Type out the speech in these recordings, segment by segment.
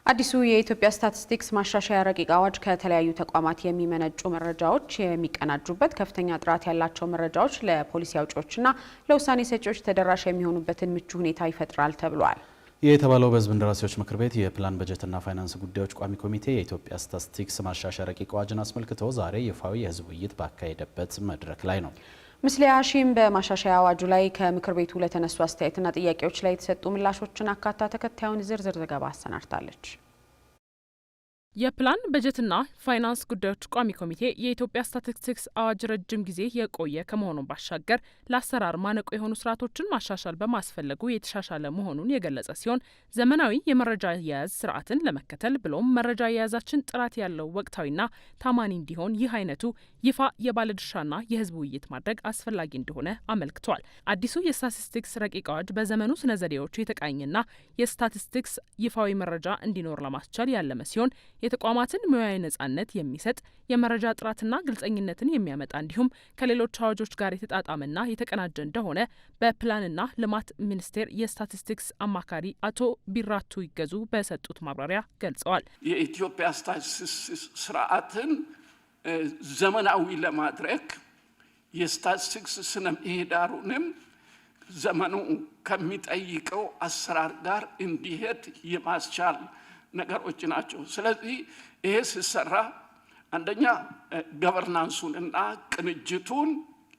አዲሱ የኢትዮጵያ ስታቲስቲክስ ማሻሻያ ረቂቅ አዋጅ ከተለያዩ ተቋማት የሚመነጩ መረጃዎች የሚቀናጁበት ከፍተኛ ጥራት ያላቸው መረጃዎች ለፖሊሲ አውጪዎችና ለውሳኔ ሰጪዎች ተደራሽ የሚሆኑበትን ምቹ ሁኔታ ይፈጥራል ተብሏል። የተባለው በሕዝብ እንደራሴዎች ምክር ቤት የፕላን በጀትና ፋይናንስ ጉዳዮች ቋሚ ኮሚቴ የኢትዮጵያ ስታቲስቲክስ ማሻሻያ ረቂቅ አዋጅን አስመልክቶ ዛሬ ይፋዊ የሕዝብ ውይይት ባካሄደበት መድረክ ላይ ነው። ምስሊያ ሺም በማሻሻያ አዋጁ ላይ ከምክር ቤቱ ለተነሱ አስተያየትና ጥያቄዎች ላይ የተሰጡ ምላሾችን አካታ ተከታዩን ዝርዝር ዘገባ አሰናድታለች። የፕላን በጀትና ፋይናንስ ጉዳዮች ቋሚ ኮሚቴ የኢትዮጵያ ስታቲስቲክስ አዋጅ ረጅም ጊዜ የቆየ ከመሆኑ ባሻገር ለአሰራር ማነቆ የሆኑ ስርዓቶችን ማሻሻል በማስፈለጉ የተሻሻለ መሆኑን የገለጸ ሲሆን ዘመናዊ የመረጃ አያያዝ ስርዓትን ለመከተል ብሎም መረጃ አያያዛችን ጥራት ያለው ወቅታዊና ታማኒ እንዲሆን ይህ አይነቱ ይፋ የባለድርሻና የሕዝብ ውይይት ማድረግ አስፈላጊ እንደሆነ አመልክቷል። አዲሱ የስታቲስቲክስ ረቂቅ አዋጅ በዘመኑ ስነ ዘዴዎች የተቃኘና የስታቲስቲክስ ይፋዊ መረጃ እንዲኖር ለማስቻል ያለመ ሲሆን የተቋማትን ሙያዊ ነጻነት የሚሰጥ የመረጃ ጥራትና ግልጸኝነትን የሚያመጣ እንዲሁም ከሌሎች አዋጆች ጋር የተጣጣመና የተቀናጀ እንደሆነ በፕላንና ልማት ሚኒስቴር የስታቲስቲክስ አማካሪ አቶ ቢራቱ ይገዙ በሰጡት ማብራሪያ ገልጸዋል። የኢትዮጵያ ስታቲስቲክስ ስርዓትን ዘመናዊ ለማድረግ የስታቲስቲክስ ስነ ምህዳሩንም ዘመኑ ከሚጠይቀው አሰራር ጋር እንዲሄድ የማስቻል ነገሮች ናቸው። ስለዚህ ይሄ ሲሰራ አንደኛ ገቨርናንሱንና ቅንጅቱን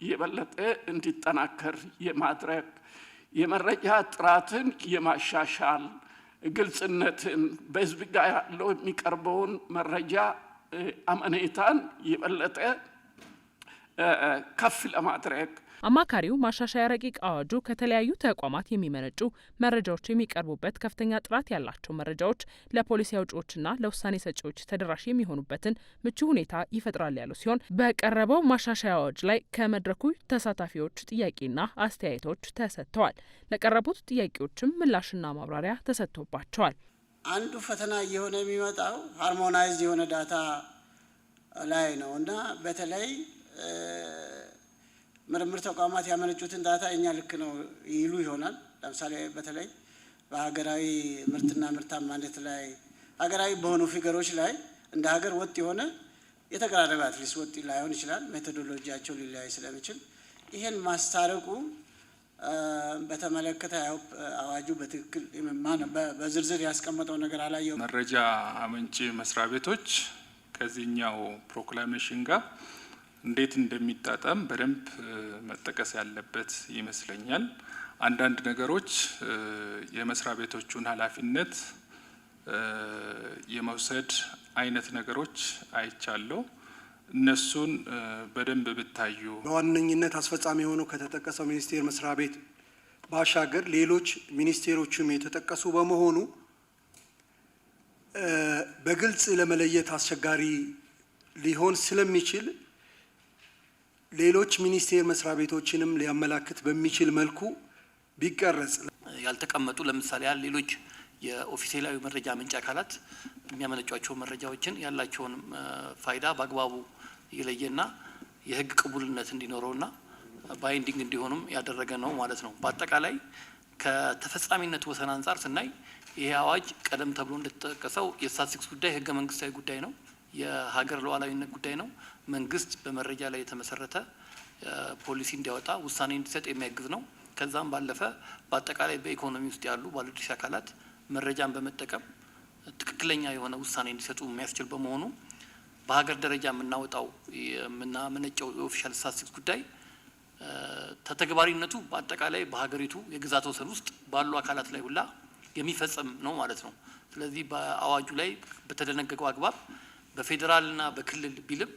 የበለጠ እንዲጠናከር የማድረግ የመረጃ ጥራትን የማሻሻል ግልጽነትን በሕዝብ ጋር ያለው የሚቀርበውን መረጃ አመኔታን የበለጠ ከፍ ለማድረግ አማካሪው ማሻሻያ ረቂቅ አዋጁ ከተለያዩ ተቋማት የሚመነጩ መረጃዎች የሚቀርቡበት ከፍተኛ ጥራት ያላቸው መረጃዎች ለፖሊሲ አውጪዎችና ለውሳኔ ሰጪዎች ተደራሽ የሚሆኑበትን ምቹ ሁኔታ ይፈጥራል ያሉ ሲሆን በቀረበው ማሻሻያ አዋጅ ላይ ከመድረኩ ተሳታፊዎች ጥያቄና አስተያየቶች ተሰጥተዋል። ለቀረቡት ጥያቄዎችም ምላሽና ማብራሪያ ተሰጥቶባቸዋል። አንዱ ፈተና እየሆነ የሚመጣው ሃርሞናይዝድ የሆነ ዳታ ላይ ነው እና በተለይ ምርምር ተቋማት ያመነጩትን ዳታ እኛ ልክ ነው ይሉ ይሆናል። ለምሳሌ በተለይ በሀገራዊ ምርትና ምርታማነት ላይ ሀገራዊ በሆኑ ፊገሮች ላይ እንደ ሀገር ወጥ የሆነ የተቀራረበ አትሊስት ወጥ ላይሆን ይችላል። ሜቶዶሎጂያቸው ሊለያይ ስለሚችል ይሄን ማስታረቁ በተመለከተ አዋጁ በትክክል በዝርዝር ያስቀመጠው ነገር አላየው። መረጃ አመንጪ መስሪያ ቤቶች ከዚህኛው ፕሮክላሜሽን ጋር እንዴት እንደሚጣጣም በደንብ መጠቀስ ያለበት ይመስለኛል። አንዳንድ ነገሮች የመስሪያ ቤቶቹን ኃላፊነት የመውሰድ አይነት ነገሮች አይቻለው። እነሱን በደንብ ብታዩ በዋነኝነት አስፈጻሚ ሆኖ ከተጠቀሰው ሚኒስቴር መስሪያ ቤት ባሻገር ሌሎች ሚኒስቴሮችም የተጠቀሱ በመሆኑ በግልጽ ለመለየት አስቸጋሪ ሊሆን ስለሚችል ሌሎች ሚኒስቴር መስሪያ ቤቶችንም ሊያመላክት በሚችል መልኩ ቢቀረጽ ያልተቀመጡ ለምሳሌ ሌሎች የኦፊሴላዊ መረጃ ምንጭ አካላት የሚያመነጯቸው መረጃዎችን ያላቸውን ፋይዳ በአግባቡ የለየና የሕግ ቅቡልነት እንዲኖረውና ባይንዲንግ እንዲሆኑም ያደረገ ነው ማለት ነው። በአጠቃላይ ከተፈጻሚነት ወሰን አንጻር ስናይ ይሄ አዋጅ ቀደም ተብሎ እንደተጠቀሰው የስታቲስቲክስ ጉዳይ ሕገ መንግስታዊ ጉዳይ ነው። የሀገር ሉዓላዊነት ጉዳይ ነው። መንግስት በመረጃ ላይ የተመሰረተ ፖሊሲ እንዲያወጣ ውሳኔ እንዲሰጥ የሚያግዝ ነው። ከዛም ባለፈ በአጠቃላይ በኢኮኖሚ ውስጥ ያሉ ባለድርሻ አካላት መረጃን በመጠቀም ትክክለኛ የሆነ ውሳኔ እንዲሰጡ የሚያስችል በመሆኑ በሀገር ደረጃ የምናመነጨው የኦፊሻል ስታቲስቲክስ ጉዳይ ተተግባሪነቱ በአጠቃላይ በሀገሪቱ የግዛት ወሰን ውስጥ ባሉ አካላት ላይ ሁላ የሚፈጸም ነው ማለት ነው። ስለዚህ በአዋጁ ላይ በተደነገገው አግባብ በፌዴራልና በክልል ቢልም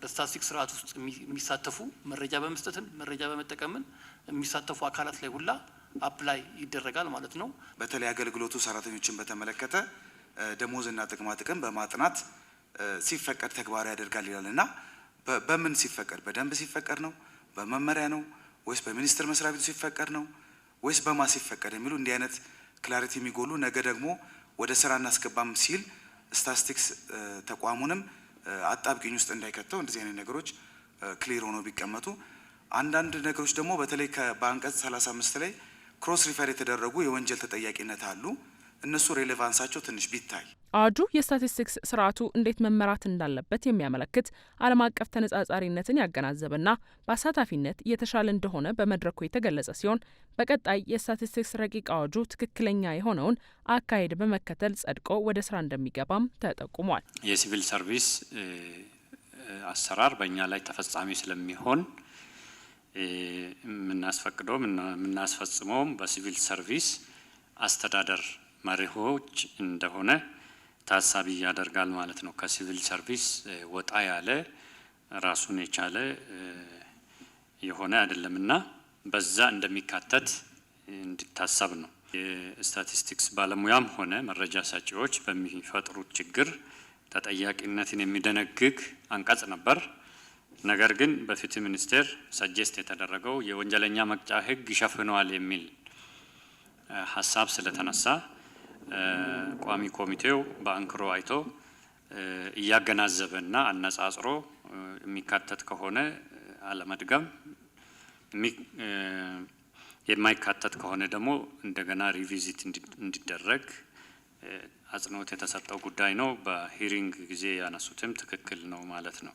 በስታቲስቲክስ ስርዓት ውስጥ የሚሳተፉ መረጃ በመስጠትን መረጃ በመጠቀምን የሚሳተፉ አካላት ላይ ሁላ አፕላይ ይደረጋል ማለት ነው። በተለይ አገልግሎቱ ሰራተኞችን በተመለከተ ደሞዝና ጥቅማ ጥቅም በማጥናት ሲፈቀድ ተግባራዊ ያደርጋል ይላልና በምን ሲፈቀድ? በደንብ ሲፈቀድ ነው? በመመሪያ ነው? ወይስ በሚኒስቴር መስሪያ ቤቱ ሲፈቀድ ነው? ወይስ በማ ሲፈቀድ የሚሉ እንዲህ አይነት ክላሪቲ የሚጎሉ ነገ ደግሞ ወደ ስራ እናስገባም ሲል ስታቲስቲክስ ተቋሙንም አጣብቂኝ ውስጥ እንዳይከተው እንደዚህ አይነት ነገሮች ክሊር ሆኖ ቢቀመጡ። አንዳንድ ነገሮች ደግሞ በተለይ በአንቀጽ 35 ላይ ክሮስ ሪፈር የተደረጉ የወንጀል ተጠያቂነት አሉ። እነሱ ሬሌቫንሳቸው ትንሽ ቢታይ። አዋጁ የስታቲስቲክስ ስርዓቱ እንዴት መመራት እንዳለበት የሚያመለክት ዓለም አቀፍ ተነጻጻሪነትን ያገናዘበና በአሳታፊነት የተሻለ እንደሆነ በመድረኩ የተገለጸ ሲሆን በቀጣይ የስታቲስቲክስ ረቂቅ አዋጁ ትክክለኛ የሆነውን አካሄድ በመከተል ጸድቆ ወደ ስራ እንደሚገባም ተጠቁሟል። የሲቪል ሰርቪስ አሰራር በእኛ ላይ ተፈጻሚ ስለሚሆን የምናስፈቅደው የምናስፈጽመውም በሲቪል ሰርቪስ አስተዳደር መሪሆች እንደሆነ ታሳቢ ያደርጋል ማለት ነው። ከሲቪል ሰርቪስ ወጣ ያለ ራሱን የቻለ የሆነ አይደለምና በዛ እንደሚካተት እንዲታሰብ ነው። የስታቲስቲክስ ባለሙያም ሆነ መረጃ ሰጪዎች በሚፈጥሩት ችግር ተጠያቂነትን የሚደነግግ አንቀጽ ነበር። ነገር ግን በፍትህ ሚኒስቴር ሰጀስት የተደረገው የወንጀለኛ መቅጫ ሕግ ይሸፍነዋል የሚል ሀሳብ ስለተነሳ ቋሚ ኮሚቴው በአንክሮ አይቶ እያገናዘበና አነጻጽሮ የሚካተት ከሆነ አለመድገም፣ የማይካተት ከሆነ ደግሞ እንደገና ሪቪዚት እንዲደረግ አጽንኦት የተሰጠው ጉዳይ ነው። በሂሪንግ ጊዜ ያነሱትም ትክክል ነው ማለት ነው።